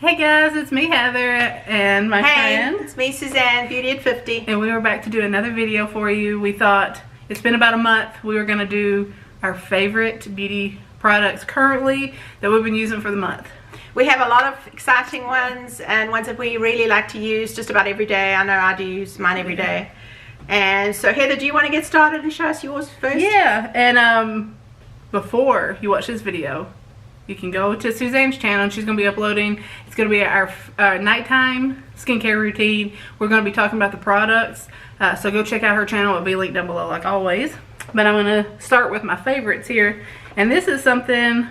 Hey guys, it's me Heather and my friend. It's me Suzanne, Beauty at 50. And we were back to do another video for you. We thought it's been about a month. We were going to do our favorite beauty products currently that we've been using for the month. We have a lot of exciting ones and ones that we really like to use just about every day. I know I do use mine every day. And so Heather, do you want to get started and show us yours first? Yeah, and before you watch this video, you can go to Suzanne's channel and she's going to be uploading. It's going to be our nighttime skincare routine. We're going to be talking about the products. So go check out her channel. It'll be linked down below like always. But I'm going to start with my favorites here. And this is something,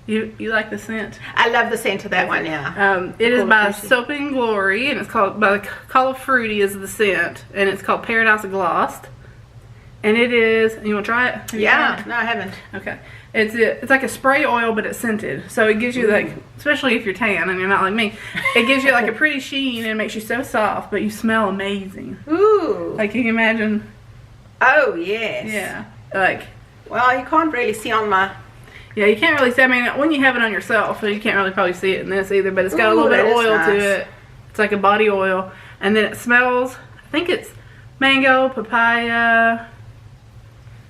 you like the scent? I love the scent of that one, yeah. It is by Soap and Glory, and it's called, Call of Fruity is the scent. And it's called Paradise Glossed. And it is, you want to try it? Yeah, no I haven't. Okay. It's like a spray oil, but it's scented. So it gives you like, especially if you're tan and you're not like me, it gives you like a pretty sheen and it makes you so soft, but you smell amazing. Ooh. Like you can imagine. Oh, yes. Yeah. Like. Well, you can't really see on my. Yeah, you can't really see. I mean, when you have it on yourself, so you can't really probably see it in this either, but it's got a little bit of oil to it. It's like a body oil. And then it smells, I think it's mango, papaya,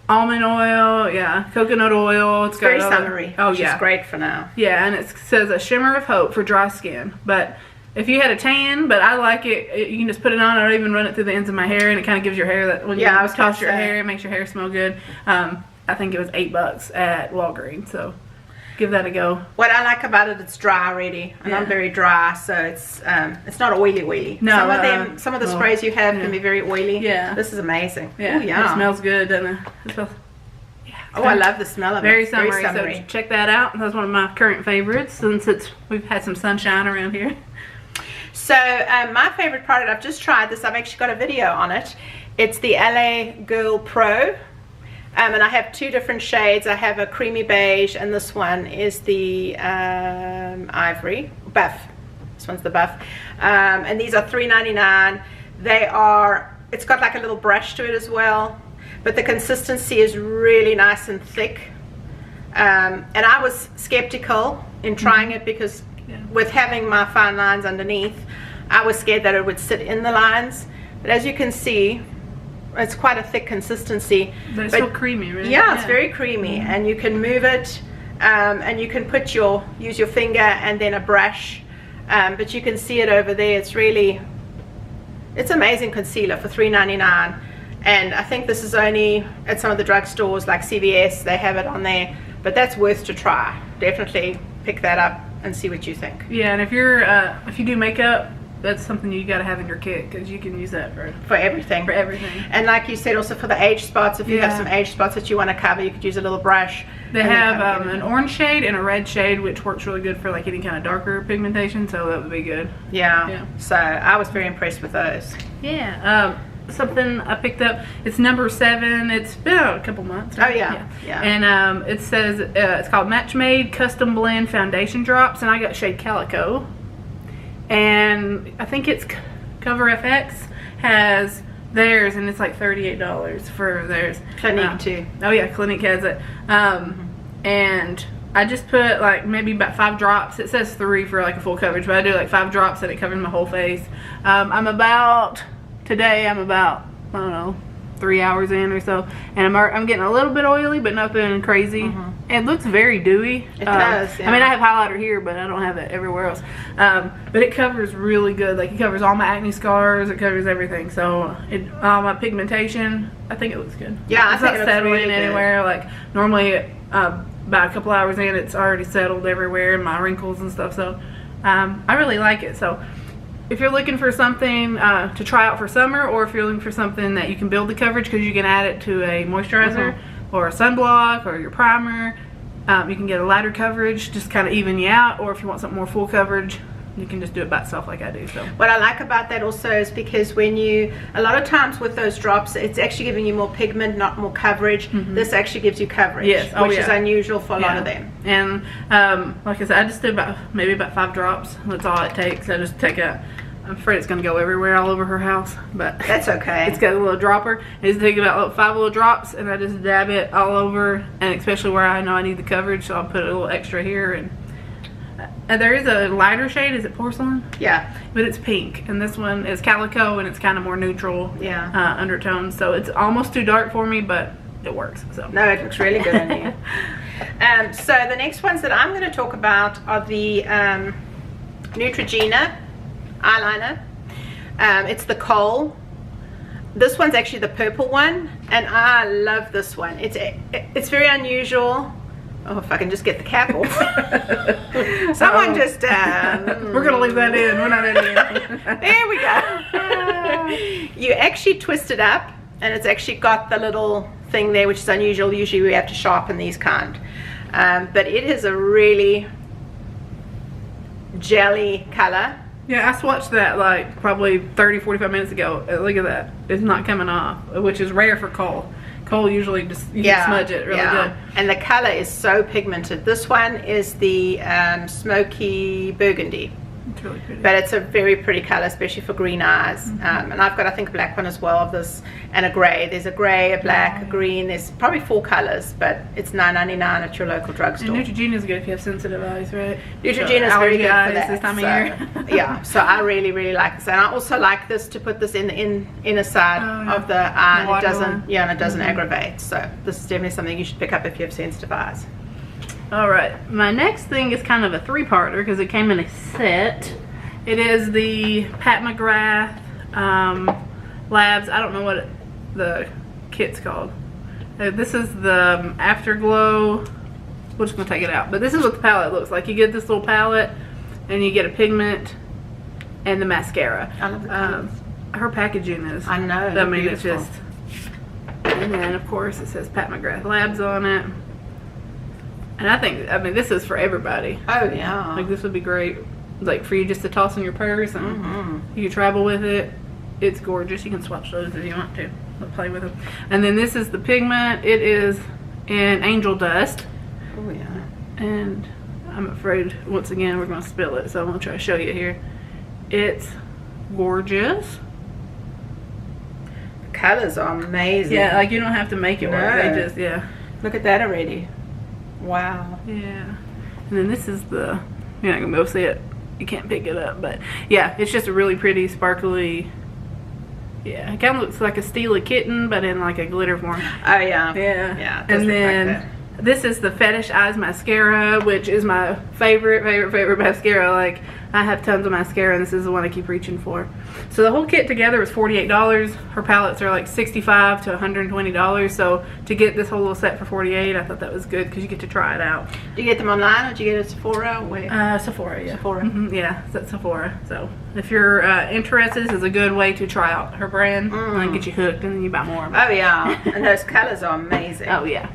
almond oil, yeah, coconut oil. It's very summery. Oh, which yeah. is great for now. Yeah, and it says a shimmer of hope for dry skin. But if you had a tan, but I like it, you can just put it on. I don't even run it through the ends of my hair, and it kind of gives your hair that when you toss your hair, it makes your hair smell good. I think it was $8 at Walgreens, so give that a go. What I like about it, it's dry already, and I'm very dry, so it's not oily. No, some of the sprays you have can be very oily. Yeah, this is amazing. Yeah, it smells good, doesn't it? It smells, oh, I love the smell of it. Very summery. So check that out. That's one of my current favorites since we've had some sunshine around here. So my favorite product, I've just tried this. I've actually got a video on it. It's the LA Girl Pro. And I have two different shades. I have a creamy beige, and this one is the ivory buff. This one's the buff, and these are $3.99. It's got like a little brush to it as well, but the consistency is really nice and thick. And I was skeptical in trying it because with having my fine lines underneath, I was scared that it would sit in the lines. But as you can see, it's quite a thick consistency, but it's still creamy, right? Yeah, it's very creamy, and you can move it, and you can use your finger and then a brush, but you can see it over there. It's amazing concealer for $3.99, and I think this is only at some of the drugstores like CVS. They have it on there, but that's worth to try. Definitely pick that up and see what you think. Yeah, and if you do makeup, that's something you got to have in your kit because you can use that for everything. And like you said, also for the age spots, if you have some age spots that you want to cover, you could use a little brush. They have an orange shade and a red shade, which works really good for like any kind of darker pigmentation, so that would be good. Yeah. So I was very impressed with those. Yeah. Something I picked up, it's number 7. It's been out a couple months. Right? Oh yeah. And it says it's called Match Made Custom Blend Foundation Drops, and I got shade Calico. And I think it's Cover FX has theirs, and it's like $38 for theirs. Clinique too. Oh yeah, Clinique has it. And I just put like maybe about 5 drops. It says 3 for like a full coverage, but I do like 5 drops and it covers my whole face. Today I'm about, I don't know, 3 hours in or so, and I'm getting a little bit oily, but nothing crazy. It looks very dewy. It does. Yeah. I mean, I have highlighter here, but I don't have it everywhere else. But it covers really good. Like it covers all my acne scars. It covers everything. So all my pigmentation, I think it looks good. Yeah, it's not settling anywhere. Like normally, about a couple hours in, it's already settled everywhere, and my wrinkles and stuff. So I really like it. So if you're looking for something to try out for summer, or if you're looking for something that you can build the coverage because you can add it to a moisturizer or a sunblock or your primer, you can get a lighter coverage, just kind of even you out. Or if you want something more full coverage, you can just do it by itself like I do. So what I like about that also is because a lot of times with those drops, it's actually giving you more pigment, not more coverage. This actually gives you coverage, which is unusual for a lot of them. And like I said, I just do maybe about 5 drops. That's all it takes. I just take I'm afraid it's going to go everywhere, all over her house, but that's okay. It's got a little dropper. I just take about 5 little drops, and I just dab it all over, and especially where I know I need the coverage, so I'll put a little extra here, and there is a lighter shade. Is it porcelain? Yeah. But it's pink, and this one is calico, and it's kind of more neutral. Yeah. Undertones. So it's almost too dark for me, but it works. So no, it looks really good on you. So the next ones that I'm going to talk about are the Neutrogena eyeliner. It's the Kohl. This one's actually the purple one, and I love this one. It's very unusual. Oh, if I can just get the cap off. Someone just... we're going to leave that in. We're not editing it. There we go. You actually twist it up, and it's actually got the little thing there, which is unusual. Usually we have to sharpen these kind. But it is a really jelly color. Yeah, I swatched that like probably 30-45 minutes ago. Look at that. It's not coming off, which is rare for Kohl. Kohl usually just, you can smudge it really good. And the color is so pigmented. This one is the smoky burgundy. It's really pretty. But it's a very pretty color, especially for green eyes. And I've got, I think, a black one as well of this, and a gray. There's a gray, a black, a green. There's probably 4 colors, but it's $9.99 at your local drugstore. And Neutrogena is good if you have sensitive eyes, right? Neutrogena is very good for that. This time of year. Yeah, so I really, really like this, and I also like this to put this in the inner side of the eye, and it doesn't, and it doesn't aggravate. So this is definitely something you should pick up if you have sensitive eyes. All right, my next thing is kind of a 3-parter because it came in a set. It is the Pat McGrath Labs. I don't know what the kit's called. This is the Afterglow. We're just gonna take it out, but this is what the palette looks like. You get this little palette, and you get a pigment and the mascara. I love the colors. Her packaging is. I know. I mean, it's beautiful. just. And then of course it says Pat McGrath Labs on it. And I mean, this is for everybody. Oh yeah. Like this would be great, like for you just to toss in your purse and you can travel with it. It's gorgeous. You can swatch those if you want to. Play with them. And then this is the pigment. It is in Angel Dust. Oh yeah. And I'm afraid once again we're going to spill it, so I'm going to try to show you here. It's gorgeous. The colors are amazing. Yeah, like you don't have to make it work. They just Look at that already. Wow. Yeah. And then this is the, you're not going to be able to see it. You can't pick it up, but yeah, it's just a really pretty, sparkly, it kind of looks like a Steely Kitten, but in like a glitter form. Oh yeah. Yeah. Yeah. It does And look then like that. this is the Fetish Eyes Mascara, which is my favorite mascara. Like, I have tons of mascara, and this is the one I keep reaching for. So the whole kit together was $48. Her palettes are like $65 to $120. So to get this whole little set for $48, I thought that was good because you get to try it out. Do you get them online, or do you get it at Sephora? Where? Sephora, yeah. Sephora. Yeah, it's at Sephora. So if you're interested, this is a good way to try out her brand and get you hooked, and then you buy more. Oh yeah, and those colors are amazing. Oh yeah.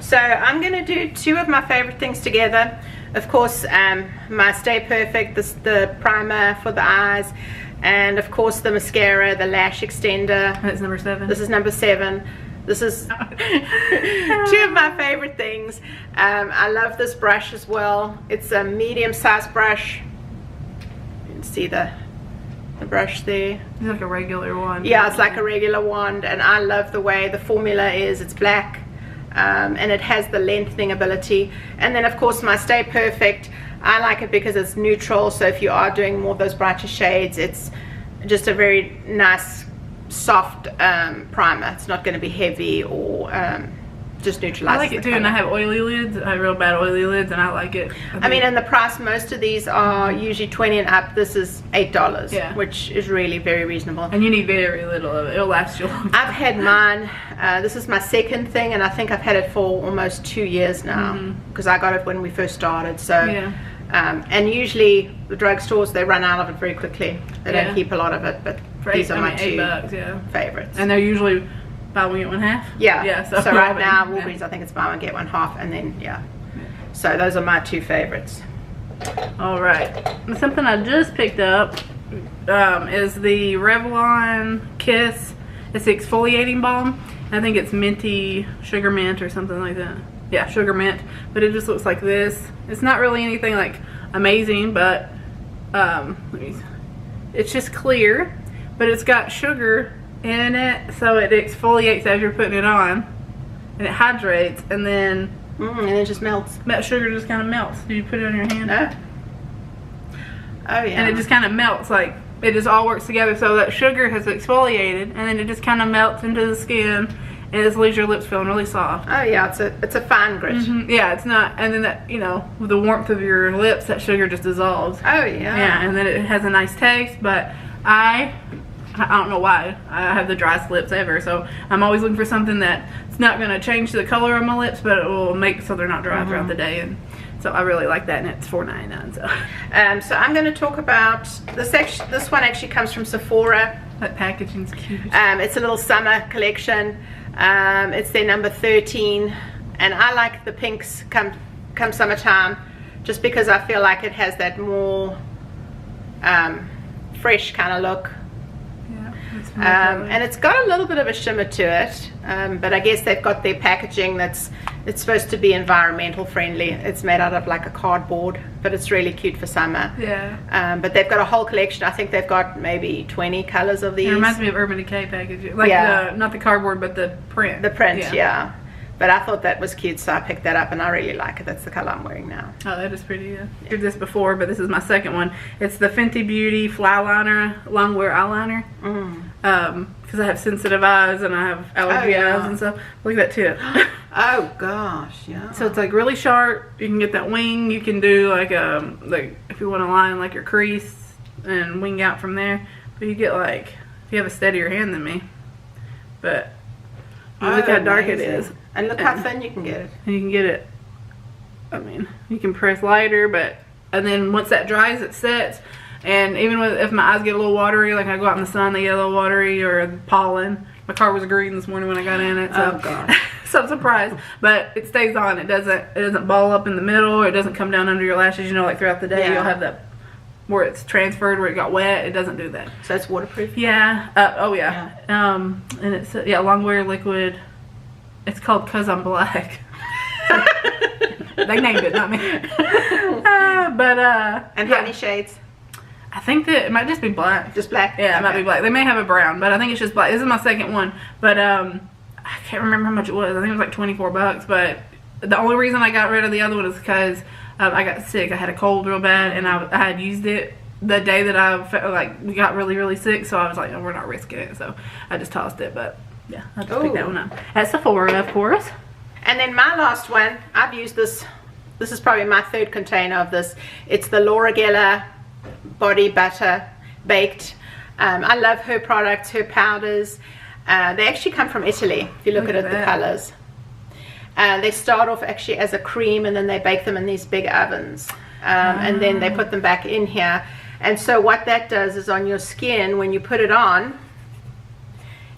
So I'm going to do 2 of my favorite things together. Of course, my Stay Perfect, the primer for the eyes, and of course the mascara, the lash extender. That's number 7. This is number 7. This is 2 of my favorite things. I love this brush as well. It's a medium-sized brush. You can see the brush there. It's like a regular one. Yeah, it's like a regular wand, and I love the way the formula is. It's black. And it has the lengthening ability. And then of course my Stay Perfect, I like it because it's neutral, so if you are doing more of those brighter shades, it's just a very nice soft primer. It's not going to be heavy or just neutralizes. I like it too, and I have oily lids. I have real bad oily lids, and I like it. I mean, and the price, most of these are usually $20 and up. This is $8, which is really very reasonable. And you need very little of it. It'll last you a long time. I've had mine. This is my second thing, and I think I've had it for almost 2 years now, because I got it when we first started. So, and usually the drugstores, they run out of it very quickly. They don't keep a lot of it, but these are my $2 favorites. And they're usually buy one get one half. Yeah. So right now Walgreens, I think it's buy one get one half, and then so those are my 2 favorites. All right, something I just picked up is the Revlon Kiss. It's the exfoliating balm. I think it's minty, sugar mint or something like that. Yeah, sugar mint, but it just looks like this. It's not really anything like amazing, but it's just clear, but it's got sugar in it, so it exfoliates as you're putting it on, and it hydrates, and then And it just melts. That sugar just kind of melts. Do you put it on your hand? Oh. Oh yeah. And it just kind of melts, like it just all works together. So that sugar has exfoliated, and then it just kind of melts into the skin, and it just leaves your lips feeling really soft. Oh yeah, it's a fine grit. Yeah, it's not, and then that, you know, with the warmth of your lips, that sugar just dissolves. Oh yeah. Yeah, and then it has a nice taste. But I don't know why I have the driest lips ever, so I'm always looking for something that's not going to change the color of my lips, but it will make so they're not dry throughout the day. And so I really like that, and it's $4.99. So I'm going to talk about this. This one actually comes from Sephora. That packaging's cute. It's a little summer collection. It's their number 13, and I like the pinks come summertime, just because I feel like it has that more fresh kind of look. And it's got a little bit of a shimmer to it, but I guess they've got their packaging it's supposed to be environmental friendly. It's made out of like a cardboard, but it's really cute for summer. Yeah. But they've got a whole collection. I think they've got maybe 20 colors of these. It reminds me of Urban Decay packaging, like not the cardboard, but the print. The print, yeah. But I thought that was cute, so I picked that up, and I really like it. That's the color I'm wearing now. Oh, that is pretty. Yeah. I did this before, but this is my second one. It's the Fenty Beauty Fly Liner Longwear Eyeliner. Because I have sensitive eyes and I have allergy eyes and stuff. Look at that tip. Oh gosh, yeah. So it's like really sharp. You can get that wing. You can do like if you want to line like your crease and wing out from there. But you get like, if you have a steadier hand than me. But look how dark it is. And look how thin you can get it. And you can get it, I mean, you can press lighter, and then once that dries, it sets. And even if my eyes get a little watery, like I go out in the sun, they get a little watery, or pollen. My car was green this morning when I got in it, so, oh god. So I'm surprised. But it stays on. It doesn't ball up in the middle. It doesn't come down under your lashes. You know, like throughout the day, you'll have that where it's transferred, where it got wet. It doesn't do that. So it's waterproof? Yeah. Oh yeah. And it's Longwear liquid. It's called 'Cause I'm Black. They named it, not me. And how many shades? I think that it might just be black. Just black? Yeah, it might be black. They may have a brown, but I think it's just black. This is my second one, but I can't remember how much it was. I think it was like $24, but the only reason I got rid of the other one is because I got sick. I had a cold real bad, and I had used it the day that I felt like we got really, really sick, so I was like, oh, we're not risking it, so I just tossed it. But yeah, I just picked that one up at Sephora, of course. And then my last one, I've used this. This is probably my third container of this. It's the Laura Geller Body Butter Baked. I love her products, her powders. They actually come from Italy, if you look at it, the colors. They start off actually as a cream, and then they bake them in these big ovens. And then they put them back in here. And so what that does is on your skin, when you put it on,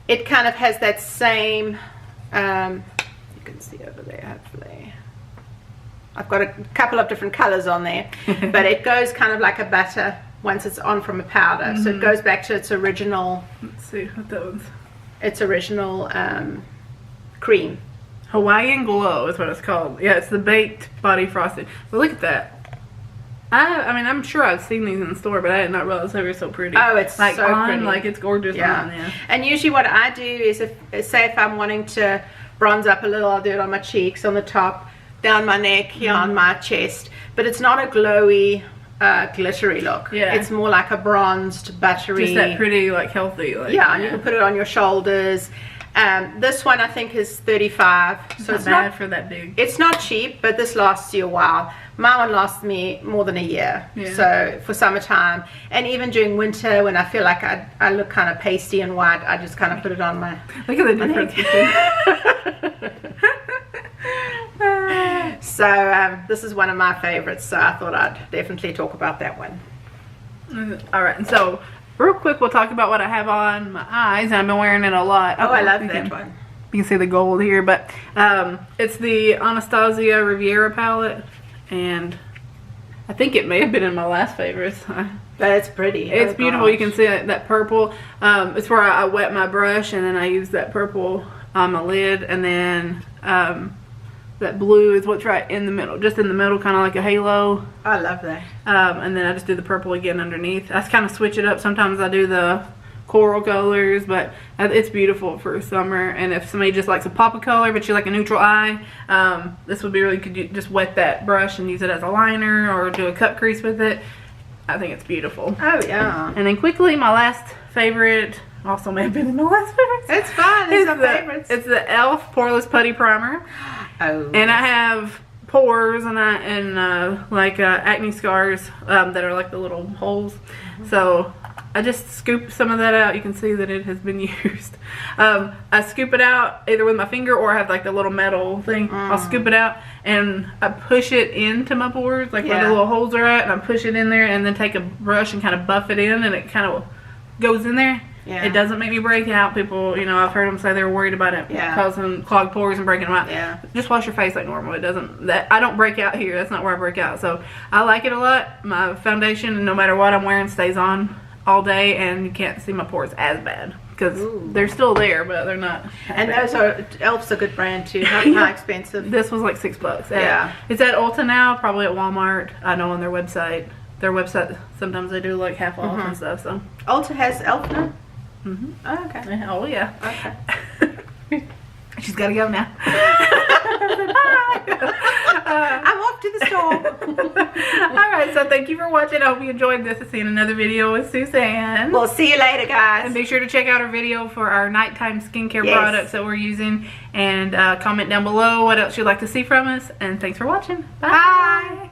it kind of has that same, you can see over there hopefully. I've got a couple of different colors on there, but it goes kind of like a butter once it's on from a powder. So it goes back to its original, let's see what that one's. Its original cream. Hawaiian Glow is what it's called. Yeah, it's the baked body frosting. But look at that. I mean, I'm sure I've seen these in the store, but I did not realize they were so pretty. Oh, it's like so pretty. Like it's gorgeous on, yeah. And usually what I do is, say if I'm wanting to bronze up a little, I'll do it on my cheeks, on the top, down my neck, here on my chest. But it's not a glowy, glittery look. Yeah. It's more like a bronzed, buttery. Just that pretty, like healthy. Like, yeah, and you can put it on your shoulders. This one I think is $35, so it's not bad for that big. It's not cheap, but this lasts you a while. My one lasts me more than a year, so for summertime, and even during winter when I feel like I look kind of pasty and white, I just kind of put it on my. Look at the difference between. So this is one of my favorites, so I thought I'd definitely talk about that one. All right, and so. Real quick, we'll talk about what I have on my eyes, and I've been wearing it a lot. Oh, I love that one. You can see the gold here, but it's the Anastasia Riviera palette, and I think it may have been in my last favorites. But it's pretty. It's beautiful. You can see that purple. It's where I wet my brush, and then I use that purple on my lid, and then that blue is what's right in the middle, just in the middle, kind of like a halo. I love that. And then I just do the purple again underneath. I kind of switch it up. Sometimes I do the coral colors, but it's beautiful for summer. And if somebody just likes a pop of color but you like a neutral eye, this would be really good. You just wet that brush and use it as a liner or do a cut crease with it. I think it's beautiful. Oh yeah. And then quickly, my last favorite, also may have been in my last favorite. It's fun. It's my favorites. It's the e.l.f. Poreless Putty Primer. Oh. And I have pores and acne scars that are like the little holes. So I just scoop some of that out. You can see that it has been used. I scoop it out either with my finger or I have like the little metal thing. I'll scoop it out and I push it into my pores, like where the little holes are at, and I push it in there and then take a brush and kind of buff it in, and it kind of goes in there. Yeah. It doesn't make me break out. People, you know, I've heard them say they were worried about it causing clogged pores and breaking them out. Yeah. Just wash your face like normal. It doesn't, I don't break out here. That's not where I break out. So I like it a lot. My foundation, no matter what I'm wearing, stays on all day, and you can't see my pores as bad because they're still there, but they're not. And those are, e.l.f.'s a good brand too. How expensive? This was like $6. Yeah. It's at Ulta now, probably at Walmart. I know on their website. Their website, sometimes they do like half off and stuff. So Ulta has e.l.f. now? Oh, okay. Oh, yeah. Okay. She's got to go now. I'm off to the store. Alright, so thank you for watching. I hope you enjoyed this. I'll see you in another video with Suzanne. We'll see you later, guys. And be sure to check out our video for our nighttime skincare products that we're using. And comment down below what else you'd like to see from us. And thanks for watching. Bye.